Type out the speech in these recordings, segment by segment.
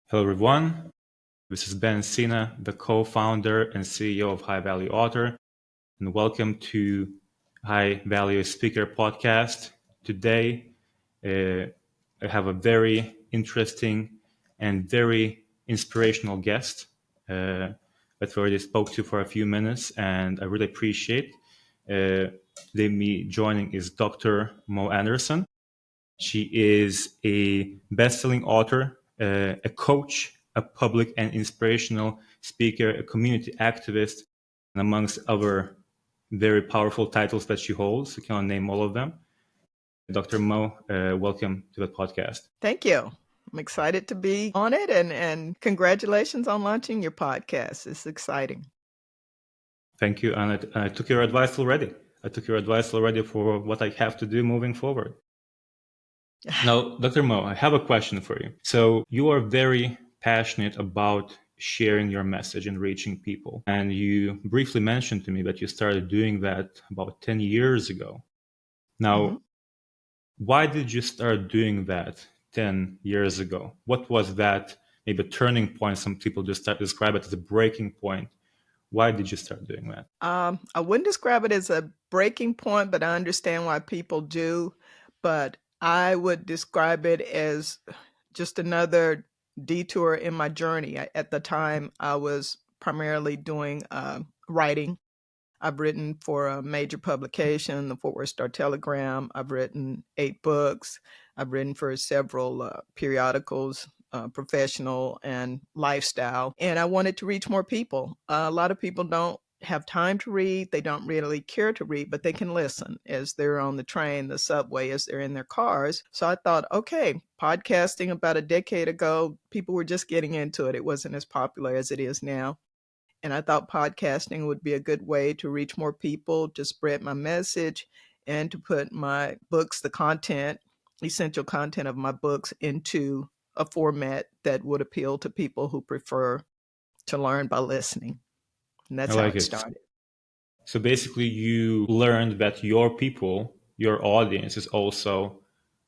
Hello, everyone. This is Cena, the co-founder and CEO of High Value Author, and welcome to High Value Speaker Podcast. Today, I have a very interesting and very inspirational guest that we already spoke to for a few minutes, and I really appreciate. Today, me joining is Dr. Mo Anderson. She is a best-selling author, a coach, a public and inspirational speaker, a community activist, and amongst other very powerful titles that she holds. I cannot name all of them. Dr. Mo, welcome to the podcast. Thank you. I'm excited to be on it, and congratulations on launching your podcast. It's exciting. Thank you. And I took your advice already. I took your advice already for what I have to do moving forward. Now, Dr. Mo, I have a question for you. So you are very passionate about sharing your message and reaching people. And you briefly mentioned to me that you started doing that about 10 years ago. Now, why did you start doing that 10 years ago? What was that maybe turning point? Some people just describe it as a breaking point. Why did you start doing that? I wouldn't describe it as a breaking point, but I understand why people do. But I would describe it as just another detour in my journey. At the time, I was primarily doing writing. I've written for a major publication, the Fort Worth Star-Telegram. I've written 8 books. I've written for several periodicals, professional and lifestyle. And I wanted to reach more people. A lot of people don't have time to read. They don't really care to read, but they can listen as they're on the train, the subway, as they're in their cars. So I thought, okay, podcasting about a decade ago, people were just getting into it. It wasn't as popular as it is now. And I thought podcasting would be a good way to reach more people, to spread my message, and to put my books, the content, essential content of my books, into a format that would appeal to people who prefer to learn by listening. And I that's how like it it. started. So basically, you learned that your people, your audience, is also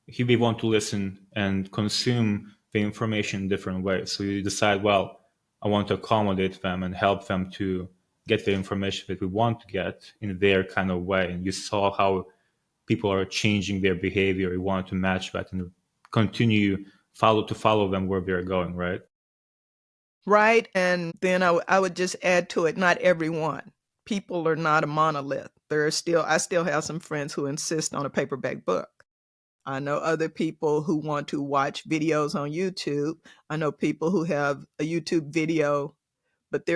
they want to listen and consume the information in different ways. So you decide, well, I want to accommodate them and help them to get the information that we want to get in their kind of way. And you saw how people are changing their behavior. You want to match that and continue follow them where they're going, right? Right. And then I would just add to it, not everyone. People are not a monolith. I still have some friends who insist on a paperback book. I know other people who want to watch videos on YouTube. I know people who have a YouTube video, but they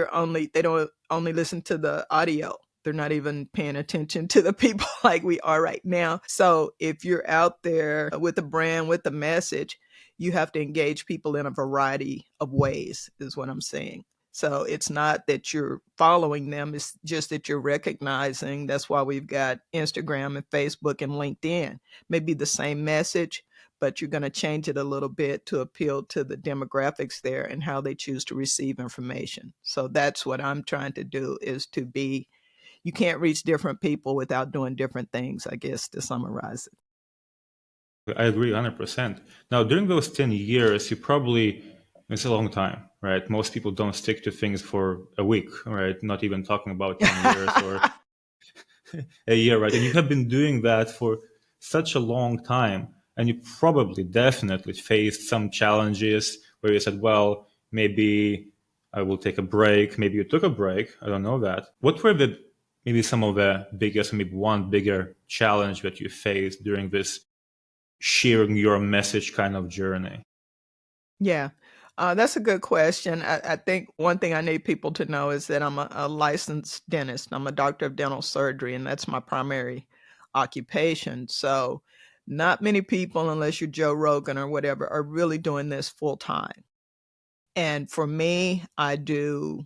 don't only listen to the audio. They're not even paying attention to the people like we are right now. So if you're out there with a brand, with a message, you have to engage people in a variety of ways, is what I'm saying. So it's not that you're following them, it's just that you're recognizing. That's why we've got Instagram and Facebook and LinkedIn. Maybe the same message, but you're going to change it a little bit to appeal to the demographics there and how they choose to receive information. So that's what I'm trying to do, is to be, you can't reach different people without doing different things, I guess, to summarize it. I agree 100%. Now, during those 10 years, it's a long time, right? Most people don't stick to things for a week, right? Not even talking about 10 years or a year, right? And you have been doing that for such a long time. And you probably definitely faced some challenges where you said, well, maybe I will take a break. Maybe you took a break. I don't know that. What were maybe some of the biggest, maybe one bigger challenge that you faced during this sharing your message kind of journey? Yeah, that's a good question. I think one thing I need people to know is that I'm a licensed dentist. I'm a doctor of dental surgery, and that's my primary occupation. So, not many people, unless you're Joe Rogan or whatever, are really doing this full time. And for me, I do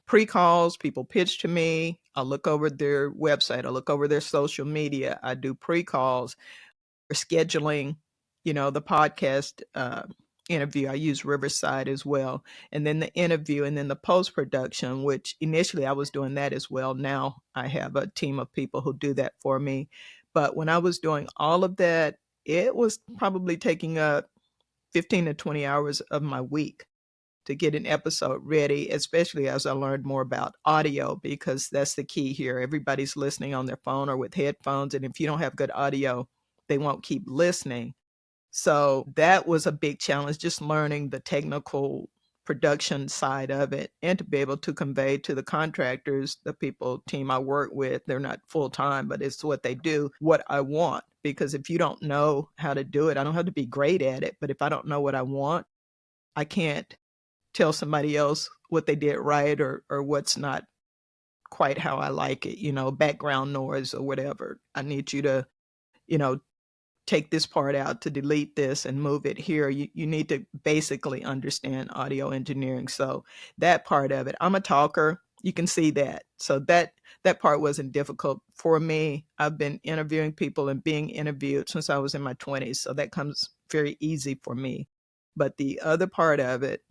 pre-calls. People pitch to me. I look over their website. I look over their social media. I do pre-calls for scheduling, the podcast interview. I use Riverside as well. And then the interview and then the post-production, which initially I was doing that as well. Now I have a team of people who do that for me. But when I was doing all of that, it was probably taking up 15 to 20 hours of my week. to get an episode ready, especially as I learned more about audio, because that's the key here. Everybody's listening on their phone or with headphones, and if you don't have good audio, they won't keep listening. So that was a big challenge, just learning the technical production side of it and to be able to convey to the contractors, the people team I work with, they're not full time, but it's what they do, what I want. Because if you don't know how to do it, I don't have to be great at it, but if I don't know what I want, I can't tell somebody else what they did right or what's not quite how I like it, background noise or whatever. I need you to, you know, take this part out to delete this and move it here. You need to basically understand audio engineering. So that part of it, I'm a talker. You can see that. So that part wasn't difficult for me. I've been interviewing people and being interviewed since I was in my 20s. So that comes very easy for me. But the other part of it,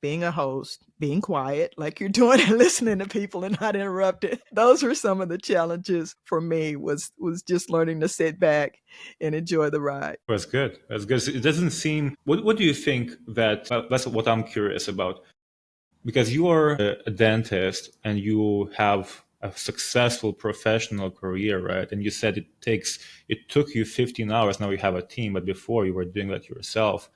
being a host, being quiet like you're doing and listening to people and not interrupted. Those were some of the challenges for me was just learning to sit back and enjoy the ride. That's good. That's good. It doesn't seem. What do you think that? That's what I'm curious about. Because you are a dentist and you have a successful professional career, right? And you said it took you 15 hours. Now you have a team, but before you were doing that yourself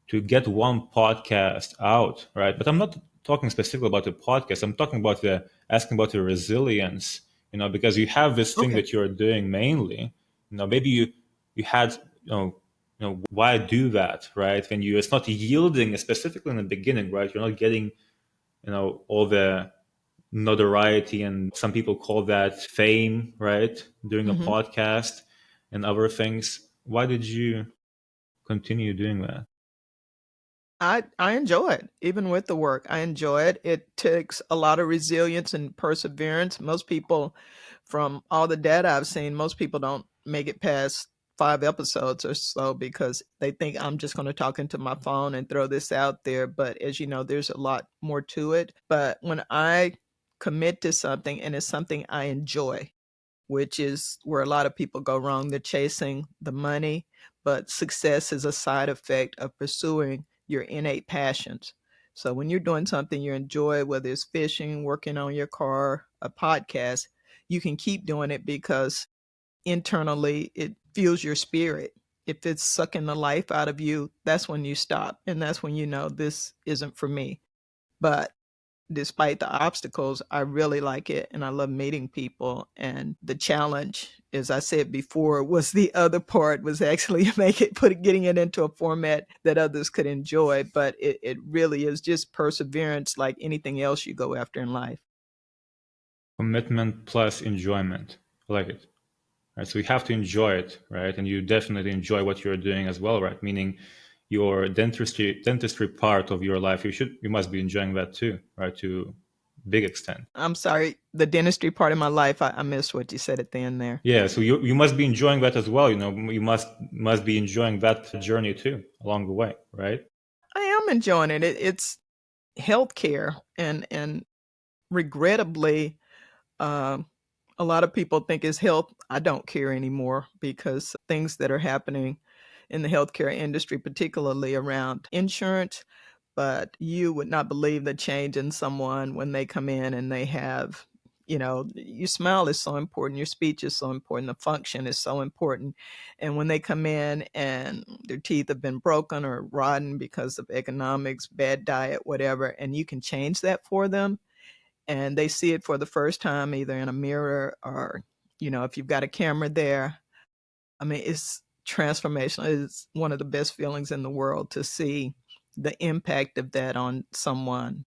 to get one podcast out, right? But I'm not talking specifically about the podcast. I'm talking about asking about the resilience, because you have this thing Okay. that you're doing mainly. Maybe you had, why do that, right? When it's not yielding, specifically in the beginning, right? You're not getting, all the notoriety, and some people call that fame, right? Doing a hmm podcast and other things. Why did you continue doing that? I enjoy it, even with the work. I enjoy it. It takes a lot of resilience and perseverance. Most people, from all the data I've seen, most people don't make it past 5 episodes or so because they think I'm just going to talk into my phone and throw this out there. But as you know, there's a lot more to it. But when I commit to something and it's something I enjoy, which is where a lot of people go wrong. They're chasing the money, but success is a side effect of pursuing your innate passions. So when you're doing something you enjoy, whether it's fishing, working on your car, a podcast, you can keep doing it because internally it fuels your spirit. If it's sucking the life out of you, that's when you stop. And that's when you know this isn't for me. But despite the obstacles, I really like it and I love meeting people. And the challenge, as I said before, was the other part was actually getting it into a format that others could enjoy. But it really is just perseverance like anything else you go after in life. Commitment plus enjoyment. I like it. Right? So you have to enjoy it, right? And you definitely enjoy what you're doing as well, right? Meaning your dentistry part of your life, you must be enjoying that too, right? To big extent. I'm sorry, the dentistry part of my life, I missed what you said at the end there. Yeah, so you must be enjoying that as well. You must be enjoying that journey too along the way, right? I am enjoying it. It's healthcare and regrettably, um, a lot of people think it's health. I don't care anymore because things that are happening in the healthcare industry, particularly around insurance, but you would not believe the change in someone when they come in and they have, your smile is so important, your speech is so important, the function is so important. And when they come in and their teeth have been broken or rotten because of economics, bad diet, whatever, and you can change that for them, and they see it for the first time either in a mirror or if you've got a camera there, I mean it's transformational. It's one of the best feelings in the world to see the impact of that on someone.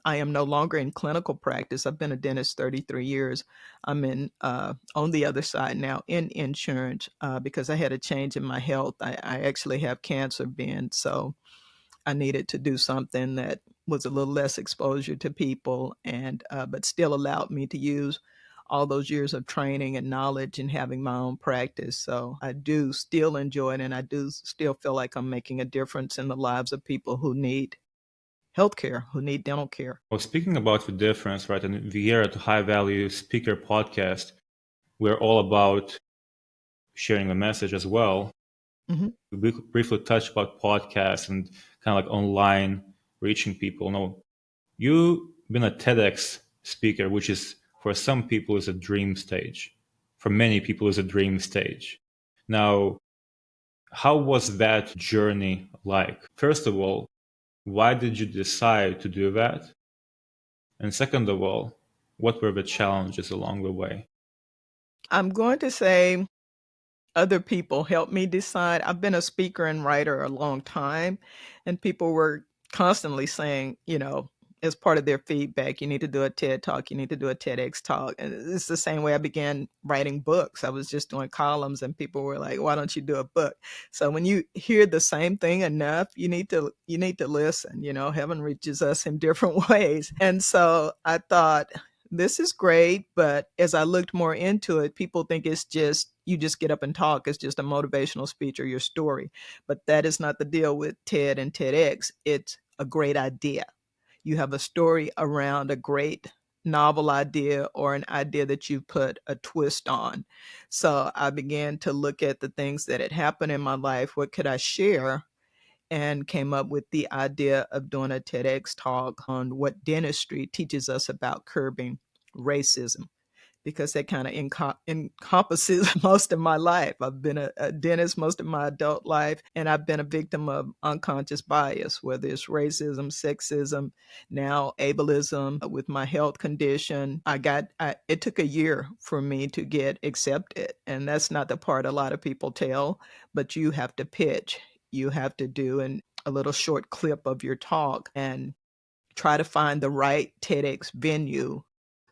I am no longer in clinical practice. I've been a dentist 33 years. I'm in on the other side now in insurance because I had a change in my health. I actually have cancer, Ben, so I needed to do something that was a little less exposure to people and but still allowed me to use all those years of training and knowledge and having my own practice. So I do still enjoy it and I do still feel like I'm making a difference in the lives of people who need healthcare, who need dental care. Well, speaking about the difference, right, and we here at the High Value Speaker Podcast, we're all about sharing a message as well. Mhm. We briefly touched about podcasts and kind of like online reaching people. No, you've been a TEDx speaker, which is for some people is a dream stage. For many people is a dream stage. Now, how was that journey like? First of all, why did you decide to do that? And second of all, what were the challenges along the way? I'm going to say other people help me decide. I've been a speaker and writer a long time, and people were constantly saying, as part of their feedback, you need to do a TED talk, you need to do a TEDx talk. And it's the same way I began writing books. I was just doing columns, and people were like, why don't you do a book? So when you hear the same thing enough, you need to listen. Heaven reaches us in different ways. And so I thought, this is great, but as I looked more into it, people think it's just you just get up and talk. It's just a motivational speech or your story. But that is not the deal with TED and TEDx. It's a great idea. You have a story around a great novel idea or an idea that you put a twist on. So I began to look at the things that had happened in my life. What could I share? And came up with the idea of doing a TEDx talk on what dentistry teaches us about curbing racism, because that kind of encompasses most of my life. I've been a dentist most of my adult life, and I've been a victim of unconscious bias, whether it's racism, sexism, now ableism with my health condition. It took a year for me to get accepted, and that's not the part a lot of people tell, but you have to pitch. You have to do a little short clip of your talk and try to find the right TEDx venue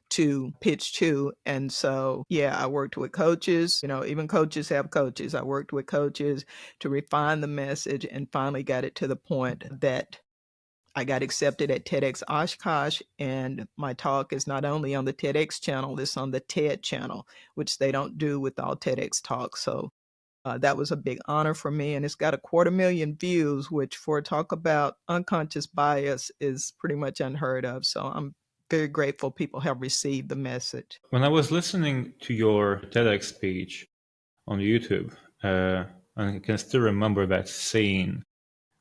to pitch to. And so, yeah, I worked with coaches. Even coaches have coaches. I worked with coaches to refine the message and finally got it to the point that I got accepted at TEDx Oshkosh. And my talk is not only on the TEDx channel, it's on the TED channel, which they don't do with all TEDx talks. So that was a big honor for me. And it's got 250,000 views, which for a talk about unconscious bias is pretty much unheard of. So I'm very grateful people have received the message. When I was listening to your TEDx speech on YouTube, I can still remember that scene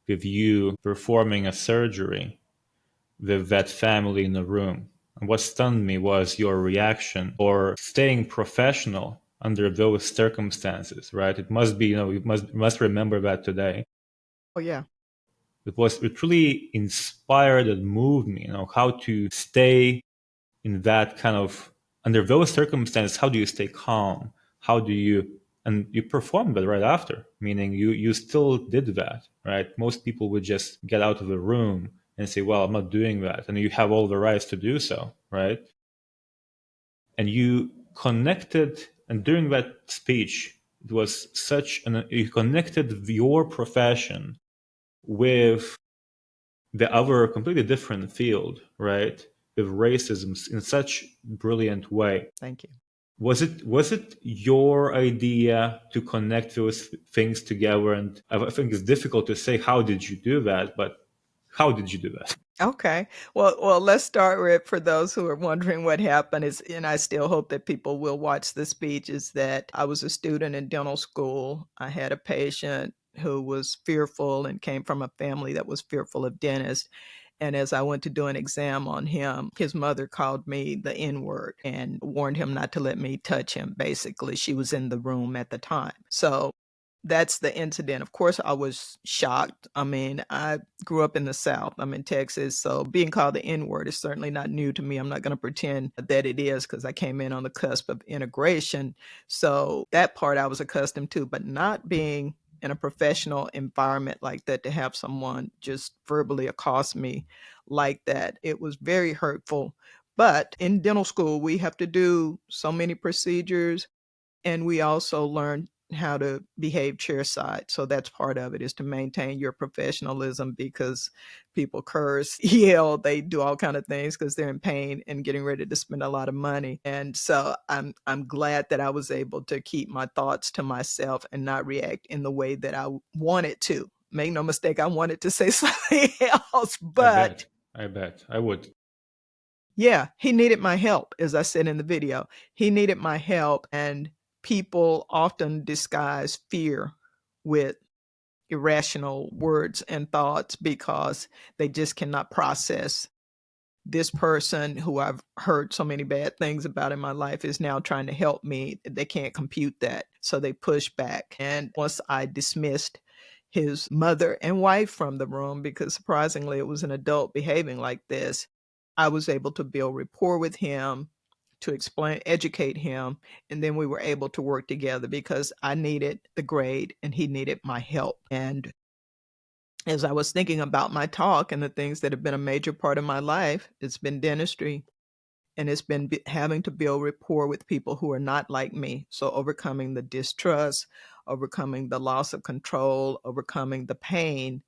with you performing a surgery with that family in the room. And what stunned me was your reaction or staying professional under those circumstances, right? It must be, you must remember that today. Oh, yeah. It really inspired and moved me, how to stay in that kind of, under those circumstances, how do you stay calm? How do you, and you performed that right after, meaning you still did that, right? Most people would just get out of the room and say, well, I'm not doing that. And you have all the rights to do so, right? And you connected, and during that speech, it was you connected your profession with the other completely different field, right? With racism in such brilliant way. Thank you. Was it your idea to connect those things together? And I think it's difficult to say how did you do that, but how did you do that? Okay. Well, let's start with, for those who are wondering what happened is, and I still hope that people will watch the speech, is that I was a student in dental school. I had a patient who was fearful and came from a family that was fearful of dentists. And as I went to do an exam on him, his mother called me the N word and warned him not to let me touch him. Basically, she was in the room at the time. So that's the incident. Of course, I was shocked. I mean, I grew up in the South. I'm in Texas. So being called the N word is certainly not new to me. I'm not going to pretend that it is, because I came in on the cusp of integration. So that part I was accustomed to, but not being in a professional environment like that, to have someone just verbally accost me like that, it was very hurtful. But in dental school, we have to do so many procedures, and we also learn how to behave chairside. So that's part of it, is to maintain your professionalism, because people curse, yell, they do all kind of things because they're in pain and getting ready to spend a lot of money. And so I'm glad that I was able to keep my thoughts to myself and not react in the way that I wanted to. Make no mistake, I wanted to say something else, I but bet. I bet. I would. yeah, he needed my help, as I said in the video. He needed my help, and people often disguise fear with irrational words and thoughts because they just cannot process this person who I've heard so many bad things about in my life is now trying to help me. They can't compute that. So they push back. And once I dismissed his mother and wife from the room, because surprisingly it was an adult behaving like this, I was able to build rapport with him, to explain, educate him, and then we were able to work together because I needed the grade and he needed my help. And as I was thinking about my talk and the things that have been a major part of my life, it's been dentistry, and it's been having to build rapport with people who are not like me. So overcoming the distrust, overcoming the loss of control, overcoming the pain,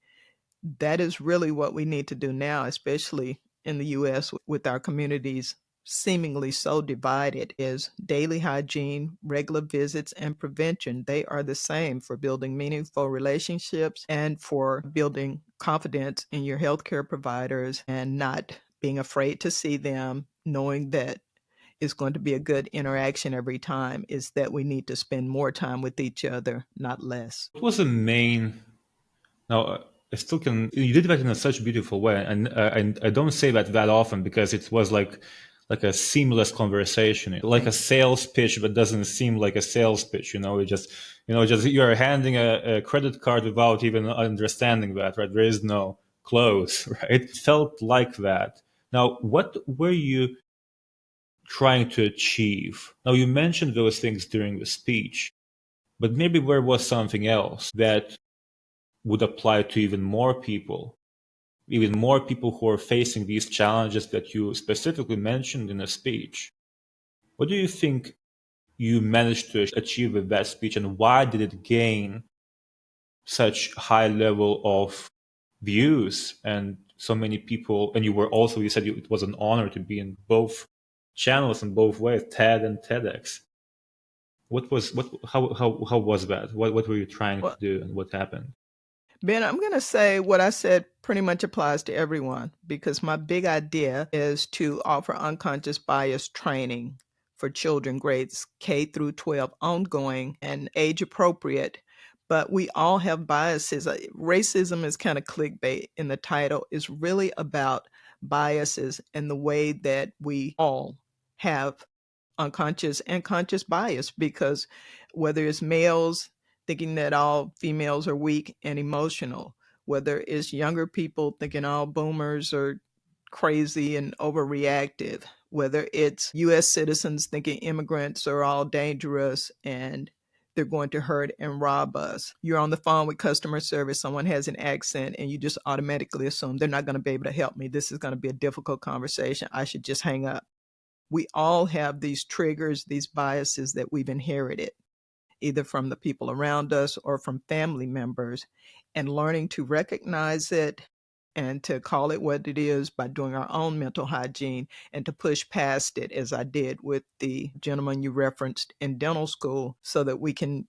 that is really what we need to do now, especially in the US with our communities seemingly so divided, is daily hygiene, regular visits, and prevention. They are the same for building meaningful relationships and for building confidence in your healthcare providers and not being afraid to see them, knowing that it's going to be a good interaction every time, is that we need to spend more time with each other, not less. What was the main? Now, I still can. You did that in a such beautiful way, and I don't say that often because it was like a seamless conversation, like a sales pitch, but doesn't seem like a sales pitch. It just just you're handing a credit card without even understanding that, right? There is no close, right? It felt like that. Now, what were you trying to achieve? Now, you mentioned those things during the speech, but maybe there was something else that would apply to even more people who are facing these challenges that you specifically mentioned in a speech. What do you think you managed to achieve with that speech, and why did it gain such high level of views and so many people? And you said it was an honor to be in both channels in both ways, TED and TEDx. How was that? What were you trying to Well, do, and what happened? Ben, I'm going to say what I said pretty much applies to everyone because my big idea is to offer unconscious bias training for children grades K through 12, ongoing and age appropriate. But we all have biases. Racism is kind of clickbait in the title. It's really about biases and the way that we all have unconscious and conscious bias, because whether it's males thinking that all females are weak and emotional, whether it's younger people thinking all boomers are crazy and overreactive, whether it's US citizens thinking immigrants are all dangerous and they're going to hurt and rob us. You're on the phone with customer service, someone has an accent, and you just automatically assume they're not going to be able to help me. This is going to be a difficult conversation. I should just hang up. We all have these triggers, these biases that we've inherited, either from the people around us or from family members, and learning to recognize it and to call it what it is by doing our own mental hygiene and to push past it, as I did with the gentleman you referenced in dental school, so that we can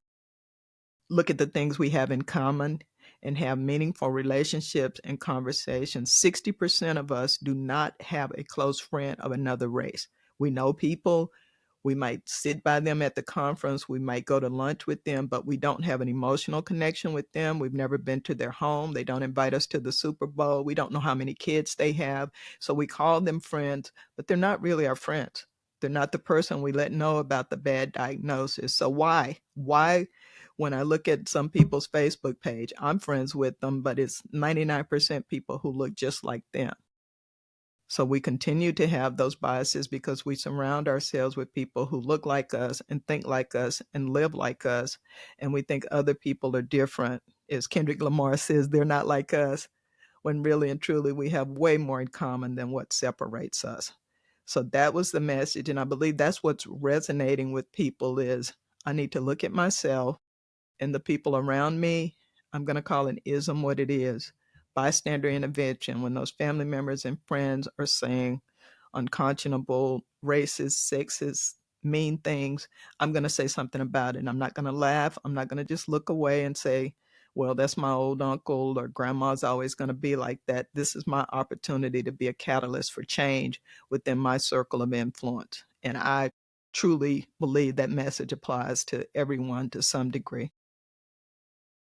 look at the things we have in common and have meaningful relationships and conversations. 60% of us do not have a close friend of another race. We know people, we might sit by them at the conference, we might go to lunch with them, but we don't have an emotional connection with them. We've never been to their home. They don't invite us to the Super Bowl. We don't know how many kids they have. So we call them friends, but they're not really our friends. They're not the person we let know about the bad diagnosis. So why? Why, when I look at some people's Facebook page, I'm friends with them, but it's 99% people who look just like them. So we continue to have those biases because we surround ourselves with people who look like us and think like us and live like us. And we think other people are different. As Kendrick Lamar says, they're not like us, when really and truly we have way more in common than what separates us. So that was the message. And I believe that's what's resonating with people is I need to look at myself and the people around me. I'm going to call an ism what it is: bystander intervention. When those family members and friends are saying unconscionable, racist, sexist, mean things, I'm going to say something about it. And I'm not going to laugh. I'm not going to just look away and say, well, that's my old uncle or grandma's always going to be like that. This is my opportunity to be a catalyst for change within my circle of influence. And I truly believe that message applies to everyone to some degree.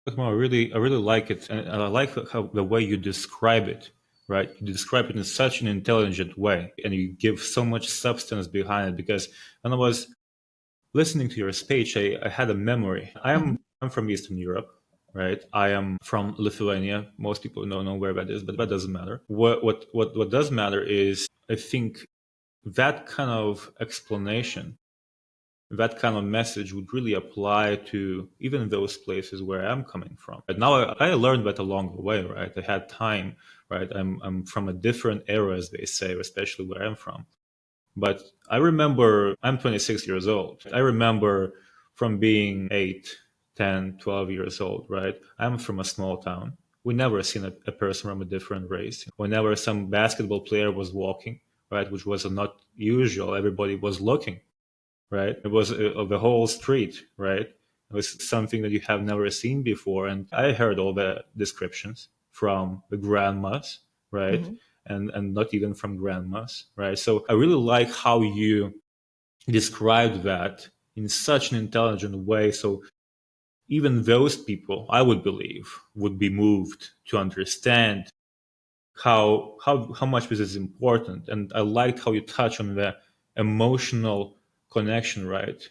But I really like it, and I like how the way you describe it. Right, you describe it in such an intelligent way, and you give so much substance behind it. Because when I was listening to your speech, I had a memory. Mhm. I'm from Eastern Europe, right? I am from Lithuania. Most people don't know where that is, but that doesn't matter. What does matter is, I think, that kind of explanation, that kind of message would really apply to even those places where I'm coming from. But now I learned that along the way, right? I had time, right? I'm from a different era, as they say, especially where I'm from. But I remember, I'm 26 years old. I remember from being 8, 10, 12 years old, right? I'm from a small town. We never seen a person from a different race. Whenever some basketball player was walking, right, which was not usual, everybody was looking, right? It was of the whole street, right? It was something that you have never seen before. And I heard all the descriptions from the grandmas, right? Mhm. And not even from grandmas, right? So I really like how you described that in such an intelligent way. So even those people, I would believe, would be moved to understand how much this is important. And I liked how you touch on the emotional connection, right?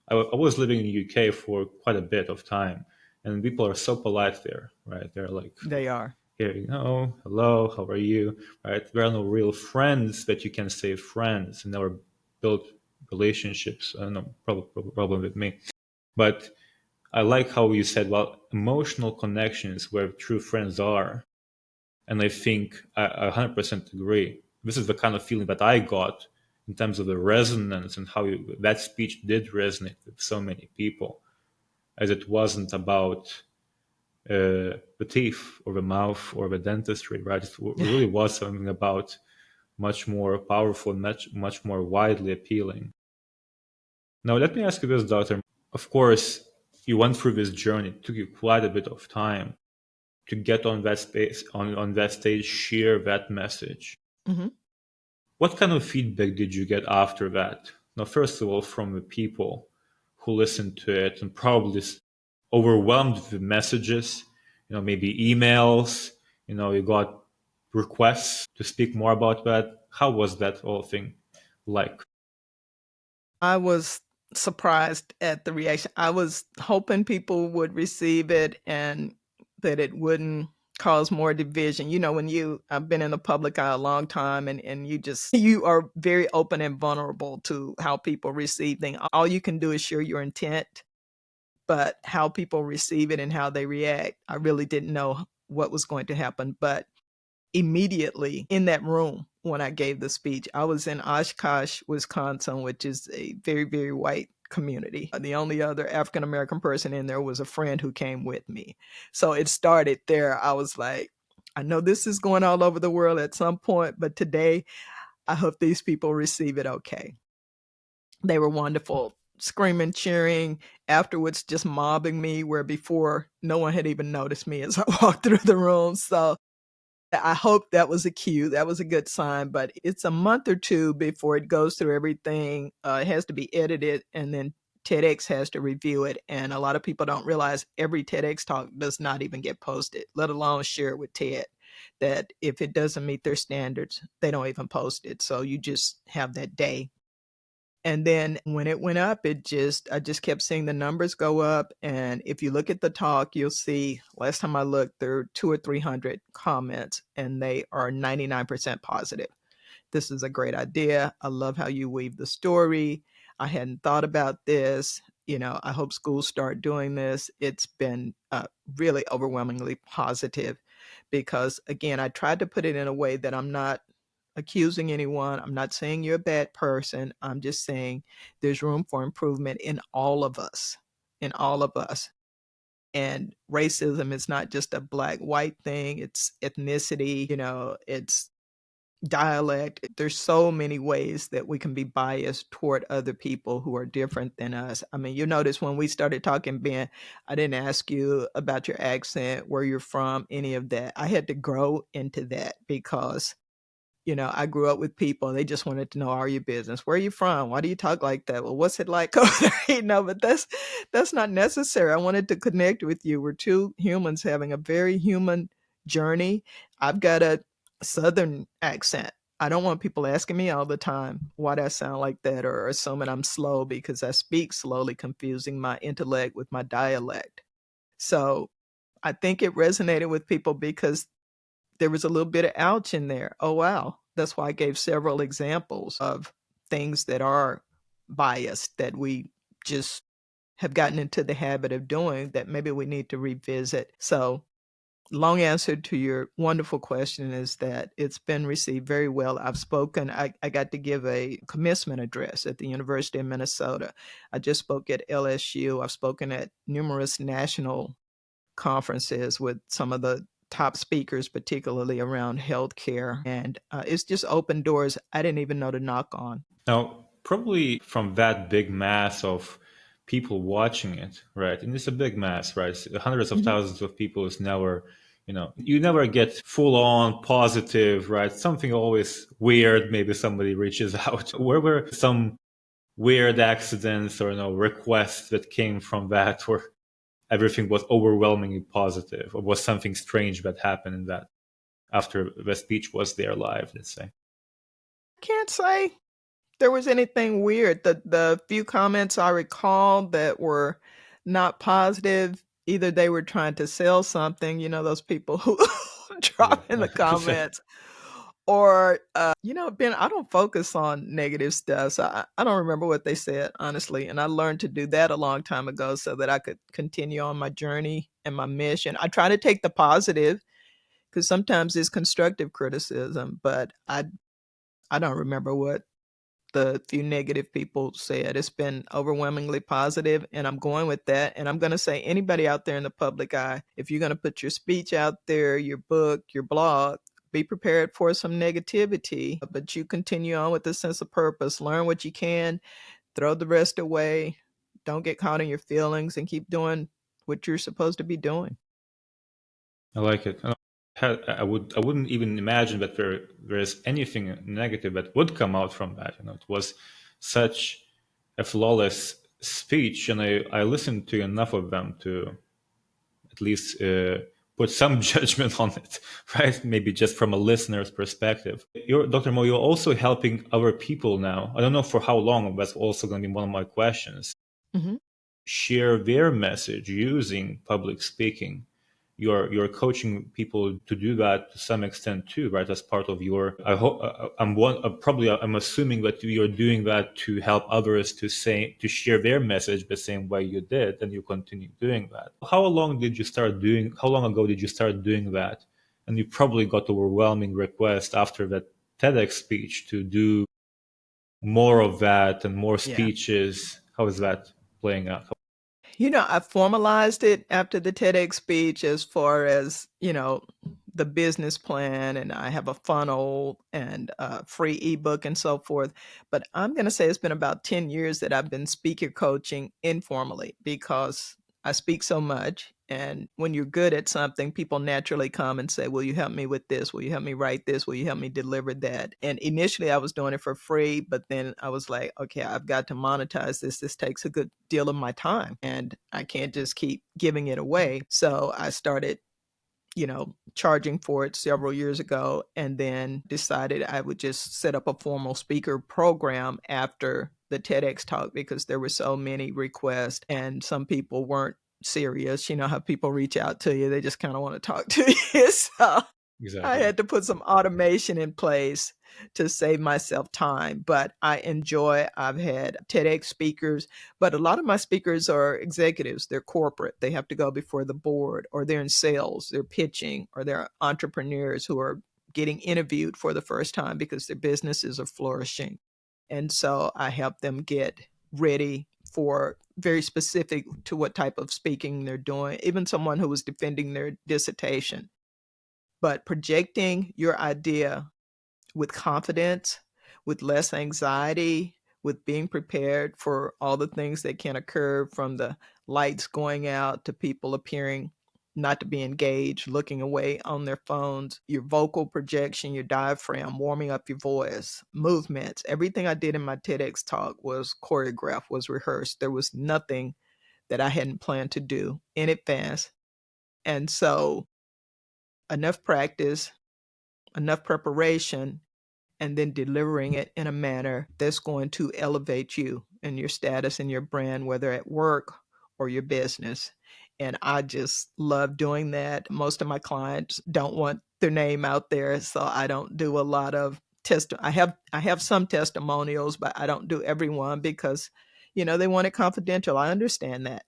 I was living in the UK for quite a bit of time, and people are so polite there, right? They're like, They are. here you go, hello, how are you, right? There are no real friends that you can say friends, and never build relationships. I don't know, problem with me, but I like how you said, well, emotional connections where true friends are. And I think I 100% agree. This is the kind of feeling that I got in terms of the resonance and how that speech did resonate with so many people, as it wasn't about the teeth or the mouth or the dentistry, right? It really was something about much more powerful and much more widely appealing. Now, let me ask you this, Doctor. Of course, you went through this journey. It took you quite a bit of time to get on that space, on that stage, share that message. Mhm. What kind of feedback did you get after that? Now, first of all, from the people who listened to it and probably overwhelmed with messages, maybe emails, you got requests to speak more about that. How was that whole thing like? I was surprised at the reaction. I was hoping people would receive it and that it wouldn't cause more division. You know, when I've been in the public eye a long time, and you are very open and vulnerable to how people receive things. All you can do is share your intent, but how people receive it and how they react, I really didn't know what was going to happen. But immediately in that room when I gave the speech, I was in Oshkosh, Wisconsin, which is a very, very white community. The only other African American person in there was a friend who came with me. So it started there. I was like, I know this is going all over the world at some point, but today I hope these people receive it okay. They were wonderful, screaming, cheering, afterwards just mobbing me, where before no one had even noticed me as I walked through the room. So I hope that was a cue. That was a good sign, but it's a month or two before it goes through everything. It has to be edited, and then TEDx has to review it. And a lot of people don't realize every TEDx talk does not even get posted, let alone share it with TED. That if it doesn't meet their standards, they don't even post it. So you just have that day. And then when it went up, I just kept seeing the numbers go up. And if you look at the talk, you'll see last time I looked, there are two or 300 comments, and they are 99% positive. This is a great idea. I love how you weave the story. I hadn't thought about this. I hope schools start doing this. It's been really overwhelmingly positive because, again, I tried to put it in a way that I'm not accusing anyone. I'm not saying you're a bad person. I'm just saying there's room for improvement in all of us, in all of us. And racism is not just a black white thing, it's ethnicity, it's dialect. There's so many ways that we can be biased toward other people who are different than us. I mean, you notice when we started talking, Ben, I didn't ask you about your accent, where you're from, any of that. I had to grow into that because I grew up with people and they just wanted to know, are you business? Where are you from? Why do you talk like that? Well, what's it like over there? But that's not necessary. I wanted to connect with you. We're two humans having a very human journey. I've got a southern accent. I don't want people asking me all the time why do I sound like that or assuming I'm slow because I speak slowly, confusing my intellect with my dialect. So I think it resonated with people because there was a little bit of ouch in there. Oh, wow. That's why I gave several examples of things that are biased that we just have gotten into the habit of doing that maybe we need to revisit. So, long answer to your wonderful question is that it's been received very well. I got to give a commencement address at the University of Minnesota. I just spoke at LSU. I've spoken at numerous national conferences with some of the top speakers, particularly around healthcare. And it's just open doors I didn't even know to knock on. Now, probably from that big mass of people watching it, right? And it's a big mass, right? Hundreds of Mhm. thousands of people is never, you never get full on positive, right? Something always weird. Maybe somebody reaches out. Where were some weird accidents or requests that came from that, where everything was overwhelmingly positive, or was something strange that happened in that after the speech was there live? Let's say. Can't say there was anything weird. The few comments I recall that were not positive, either they were trying to sell something, those people who Yeah. drop in the comments, or Ben, I don't focus on negative stuff. So I don't remember what they said, honestly. And I learned to do that a long time ago so that I could continue on my journey and my mission. I try to take the positive because sometimes it's constructive criticism, but I don't remember what the few negative people said. It's been overwhelmingly positive, and I'm going with that. And I'm going to say, anybody out there in the public eye, if you're going to put your speech out there, your book, your blog, be prepared for some negativity, but you continue on with a sense of purpose. Learn what you can, throw the rest away. Don't get caught in your feelings and keep doing what you're supposed to be doing. I like it. I wouldn't even imagine that there is anything negative that would come out from that. It was such a flawless speech, and I listened to enough of them to at least put some judgment on it, right? Maybe just from a listener's perspective. Dr. Mo, you're also helping other people now. I don't know for how long. That's also going to be one of my questions. Mhm. Share their message using public speaking. You're coaching people to do that to some extent too, right? As part of your, I hope I'm assuming that you're doing that to help others to share their message the same way you did, and you continue doing that. How long ago did you start doing that? And you probably got overwhelming requests after that TEDx speech to do more of that and more Yeah. speeches. How is that playing out? I formalized it after the TEDx speech as far as, the business plan, and I have a funnel and a free ebook and so forth. But I'm going to say it's been about 10 years that I've been speaker coaching informally because I speak so much. And when you're good at something, people naturally come and say, will you help me with this? Will you help me write this? Will you help me deliver that? And initially I was doing it for free, but then I was like, okay, I've got to monetize this. This takes a good deal of my time and I can't just keep giving it away. So I started charging for it several years ago, and then decided I would just set up a formal speaker program after the TEDx talk because there were so many requests and some people weren't serious. You know how people reach out to you, they just kind of want to talk to you. So I Exactly. had to put some automation in place to save myself time, but I've had TEDx speakers, but a lot of my speakers are executives. They're corporate. They have to go before the board, or they're in sales, they're pitching, or they're entrepreneurs who are getting interviewed for the first time because their businesses are flourishing. And so I help them get ready for very specific to what type of speaking they're doing, even someone who was defending their dissertation. But projecting your idea with confidence, with less anxiety, with being prepared for all the things that can occur from the lights going out to people appearing not to be engaged, looking away on their phones, your vocal projection, your diaphragm, warming up your voice, movements. Everything I did in my TEDx talk was choreographed, was rehearsed. There was nothing that I hadn't planned to do in advance. And so, enough practice, enough preparation, and then delivering it in a manner that's going to elevate you and your status and your brand, whether at work or your business. And I just love doing that. Most of my clients don't want their name out there, so I don't do a lot of I have some testimonials, but I don't do everyone because they want it confidential. I understand that.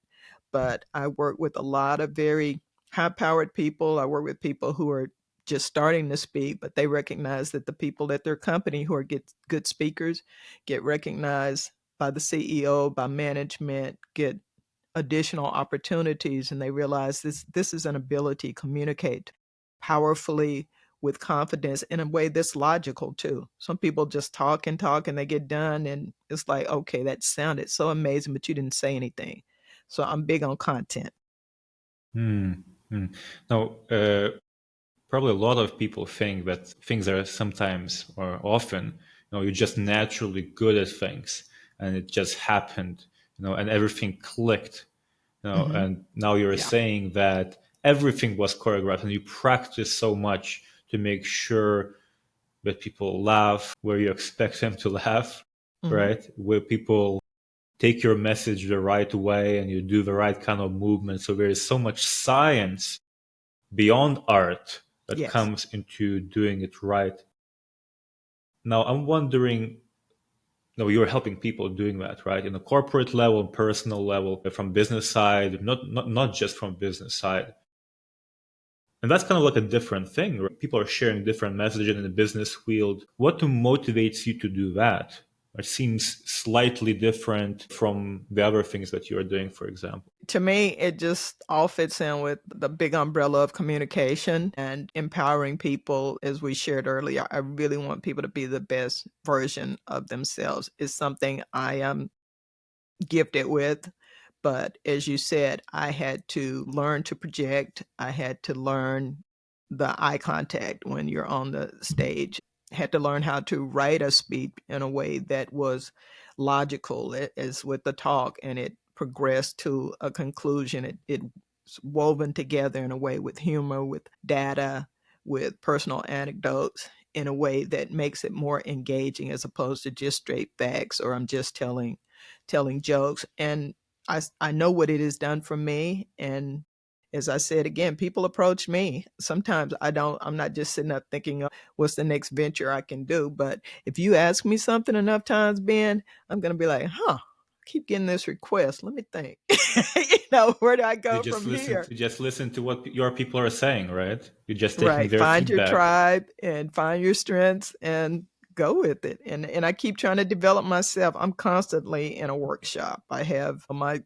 But I work with a lot of very high powered people. I work with people who are just starting to speak, but they recognize that the people at their company who are good speakers get recognized by the CEO, by management, get additional opportunities, and they realize this is an ability to communicate powerfully with confidence in a way that's logical too. Some people just talk and they get done, and it's like, okay, that sounded so amazing, but you didn't say anything. So I'm big on content. Hmm. Hmm. Now, probably a lot of people think that things are sometimes or often, you're just naturally good at things, and it just happened, and everything clicked, Hmm. and now you're Yeah. saying that everything was choreographed, and you practice so much to make sure that people laugh where you expect them to laugh, Hmm. right? Where people take your message the right way and you do the right kind of movement. So there is so much science beyond art that Yes. comes into doing it right. Now, I'm wondering, no, you're helping people doing that, right? In a corporate level, personal level, from business side, not just from business side. And that's kind of like a different thing, right? People are sharing different messages in the business field. What motivates you to do that? It seems slightly different from the other things that you're doing, for example. To me, it just all fits in with the big umbrella of communication and empowering people. As we shared earlier, I really want people to be the best version of themselves. It's something I am gifted with. But as you said, I had to learn to project. I had to learn the eye contact when you're on the stage. Had to learn how to write a speech in a way that was logical, as with the talk, and it progressed to a conclusion. It's woven together in a way with humor, with data, with personal anecdotes, in a way that makes it more engaging as opposed to just straight facts, or I'm just telling jokes. And I know what it has done for me. And as I said again, people approach me. Sometimes I'm not just sitting up thinking, what's the next venture I can do? But if you ask me something enough times, Ben, I'm going to be like, huh, I keep getting this request. Let me think. Where do I You go just from listen. here? You just listen to what your people are saying, right? You're just taking Right. their Find your feedback. tribe and find your strengths and go with it. And I keep trying to develop myself. I'm constantly in a workshop. I have my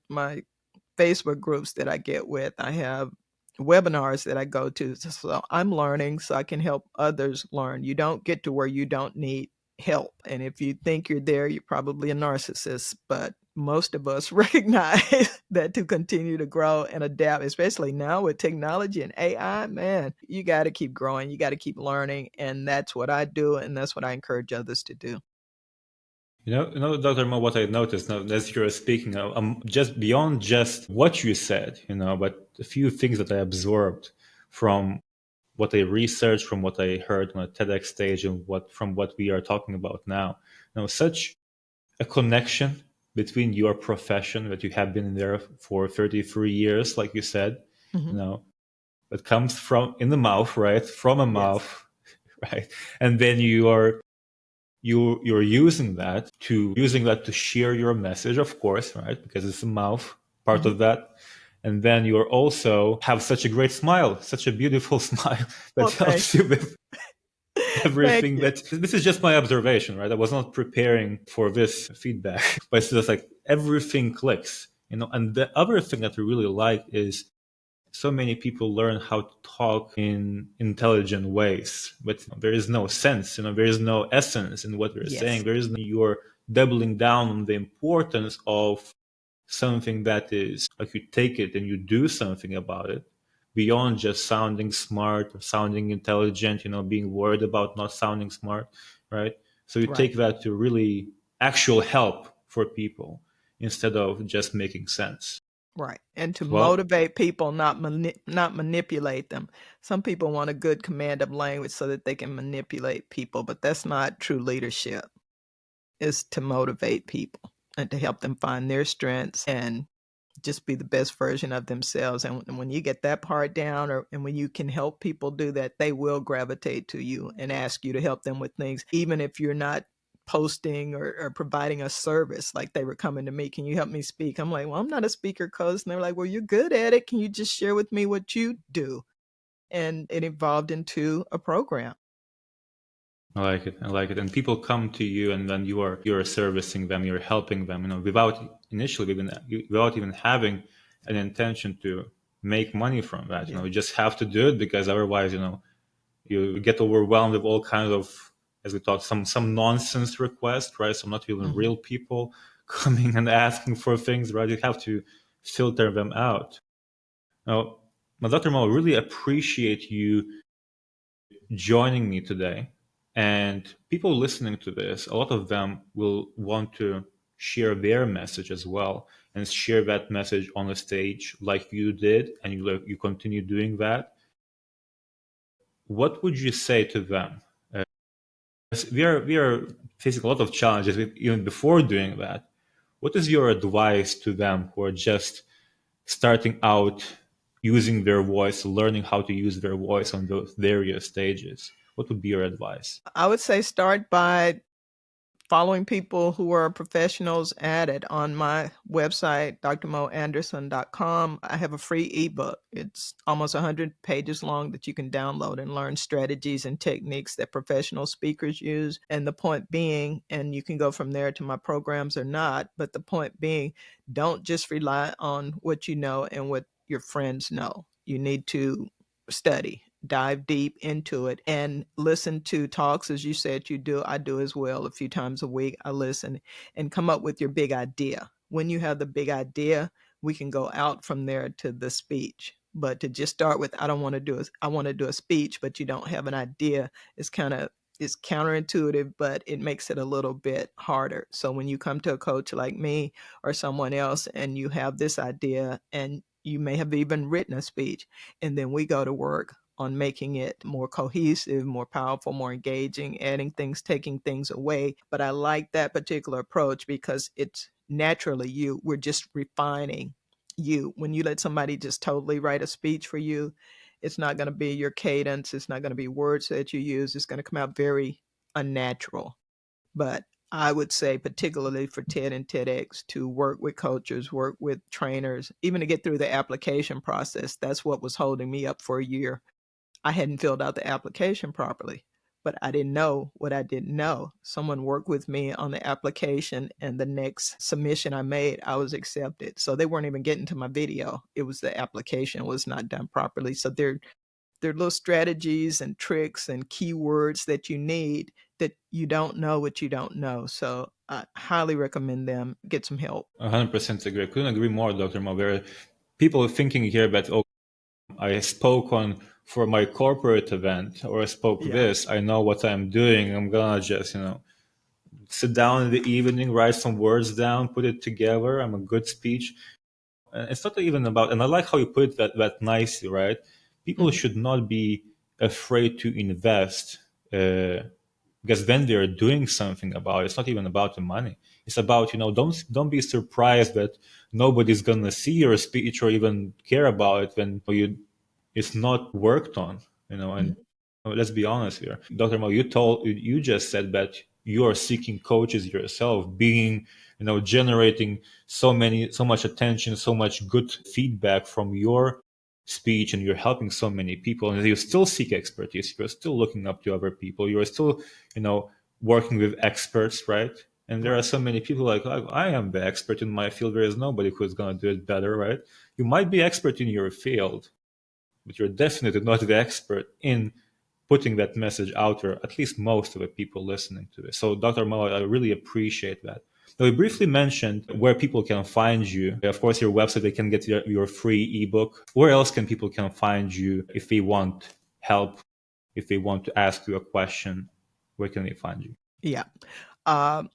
Facebook groups that I get with. I have webinars that I go to. So I'm learning so I can help others learn. You don't get to where you don't need help. And if you think you're there, you're probably a narcissist. But most of us recognize that to continue to grow and adapt, especially now with technology and AI, man, you got to keep growing. You got to keep learning. And that's what I do. And that's what I encourage others to do. Dr. Mo, what I noticed now as you're speaking, I'm just beyond just what you said, but a few things that I absorbed from what I researched, from what I heard on a TEDx stage, and from what we are talking about now. Such a connection between your profession that you have been in there for 33 years, like you said, you Hmm. know, that comes from in the mouth, right? From a Yes. mouth, right? And then you're using that to share your message, of course, right? Because it's a mouth part Hmm. of that. And then you're also have such a great smile, such a beautiful smile that Well, thank helps you. you with Thank everything. you. That this is just my observation, right? I was not preparing for this feedback, but it's just like everything clicks, And the other thing that I really like is so many people learn how to talk in intelligent ways, but there is no sense, there is no essence in what they're saying. Yes. There is no, you're doubling down on the importance of something that is like you take it and you do something about it. beyond just sounding smart or sounding intelligent, being worried about not sounding smart, right? So you Right. take that to really actual help for people instead of just making sense. Right. And to Well, motivate people, not manipulate them. Some people want a good command of language so that they can manipulate people, but that's not true leadership. Is to motivate people and to help them find their strengths and just be the best version of themselves. And when you get that part down, and when you can help people do that, they will gravitate to you and ask you to help them with things, even if you're not posting or providing a service. Like they were coming to me, can you help me speak? I'm like, well, I'm not a speaker coach. And they're like, well, you're good at it. Can you just share with me what you do? And it evolved into a program. I like it. I like it. And people come to you, and then you're servicing them, you're helping them, without initially without even having an intention to make money from that. Yeah. You just have to do it because otherwise, you get overwhelmed with all kinds of, as we talked, some nonsense requests, right? Some not even Mhm. real people coming and asking for things, right? You have to filter them out. Now, Dr. Mo, really appreciate you joining me today. And people listening to this, a lot of them will want to share their message as well and share that message on the stage like you did, and you continue doing that. What would you say to them? We are facing a lot of challenges even before doing that. What is your advice to them who are just starting out using their voice, learning how to use their voice on those various stages? What would be your advice? I would say start by following people who are professionals at it. On my website, drmoanderson.com, I have a free ebook. It's almost 100 pages long that you can download and learn strategies and techniques that professional speakers use. And the point being, and you can go from there to my programs or not, but the point being, don't just rely on what you know and what your friends know. You need to study, dive deep into it, and listen to talks as you said you do. I do as well. A few times a week I listen and come up with your big idea. When you have the big idea, we can go out from there to the speech. But to just start with, I want to do a speech, but you don't have an idea, it's kind of, it's counterintuitive, but it makes it a little bit harder. So when you come to a coach like me or someone else and you have this idea and you may have even written a speech, and then we go to work on making it more cohesive, more powerful, more engaging, adding things, taking things away. But I like that particular approach because it's naturally you. We're just refining you. When you let somebody just totally write a speech for you, it's not going to be your cadence. It's not going to be words that you use. It's going to come out very unnatural. But I would say, particularly for TED and TEDx, to work with coaches, work with trainers, even to get through the application process. That's what was holding me up for a year. I hadn't filled out the application properly, but I didn't know what I didn't know. Someone worked with me on the application, and the next submission I made, I was accepted. So they weren't even getting to my video. It was the application was not done properly. So there are little strategies and tricks and keywords that you need that you don't know what you don't know. So I highly recommend them get some help. 100% agree. I couldn't agree more, Dr. Mavera. People are thinking here that, oh, I spoke on for my corporate event or I spoke Yeah. this. I know what I'm doing. I'm gonna just, sit down in the evening, write some words down, put it together. I'm a good speech. It's not even about, and I like how you put that nicely, right? People Mhm. should not be afraid to invest because then they're doing something about it. It's not even about the money. It's about, don't be surprised that nobody's gonna see your speech or even care about it when it's not worked on, and Mhm. let's be honest here. Dr. Mo, you just said that you are seeking coaches yourself, being, generating so much attention, so much good feedback from your speech, and you're helping so many people, and you still seek expertise. You're still looking up to other people. You're still, working with experts, right? And there are Right. so many people like I am the expert in my field. There is nobody who's going to do it better, right? You might be expert in your field, but you're definitely not the expert in putting that message out there, at least most of the people listening to it. So, Dr. Mo, I really appreciate that. Now, we briefly mentioned where people can find you. Of course, your website, they can get your free ebook. Where else can people can find you if they want help, if they want to ask you a question? Where can they find you? Yeah. Um,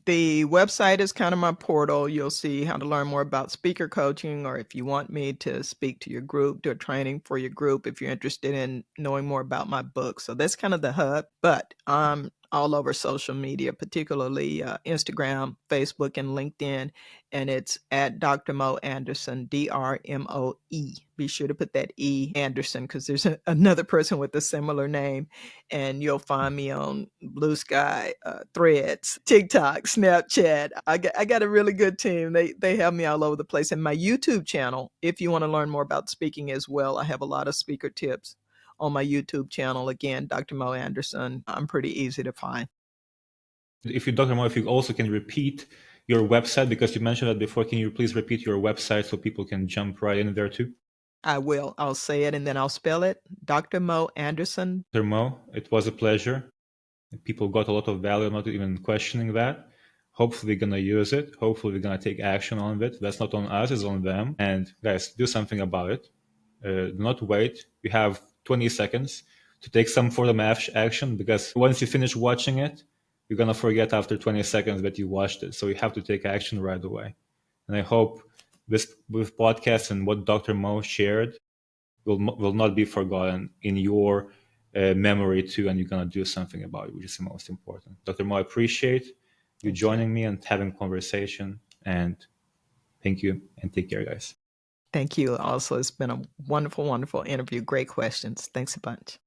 The website is kind of my portal. You'll see how to learn more about speaker coaching, or if you want me to speak to your group, do a training for your group, if you're interested in knowing more about my book. So that's kind of the hub. But I'm all over social media, particularly Instagram, Facebook, and LinkedIn. And it's at Dr. Mo Anderson, DRMOE. Be sure to put that E Anderson because there's another person with a similar name. And you'll find me on Blue Sky, Threads, TikTok, Snapchat. I got a really good team. They have me all over the place. And my YouTube channel, if you want to learn more about speaking as well, I have a lot of speaker tips on my YouTube channel. Again, Dr. Mo Anderson. I'm pretty easy to find. If you, Dr. Mo, if you also can repeat your website, because you mentioned that before, can you please repeat your website so people can jump right in there too? I will. I'll say it and then I'll spell it. Dr. Mo Anderson. Dr. Mo, it was a pleasure. People got a lot of value. I'm not even questioning that. Hopefully, we're gonna use it. Hopefully, we're gonna take action on it. That's not on us; it's on them. And guys, do something about it. Do not wait. You have 20 seconds to take some form of action, because once you finish watching it, you're gonna forget after 20 seconds that you watched it. So you have to take action right away. And I hope this with podcast and what Dr. Mo shared will not be forgotten in your memory too, and you're gonna do something about it, which is the most important. Dr. Mo, I appreciate you Thank you. joining me and having conversation. And thank you, and take care, guys. Thank you. Also, it's been a wonderful, wonderful interview. Great questions. Thanks a bunch.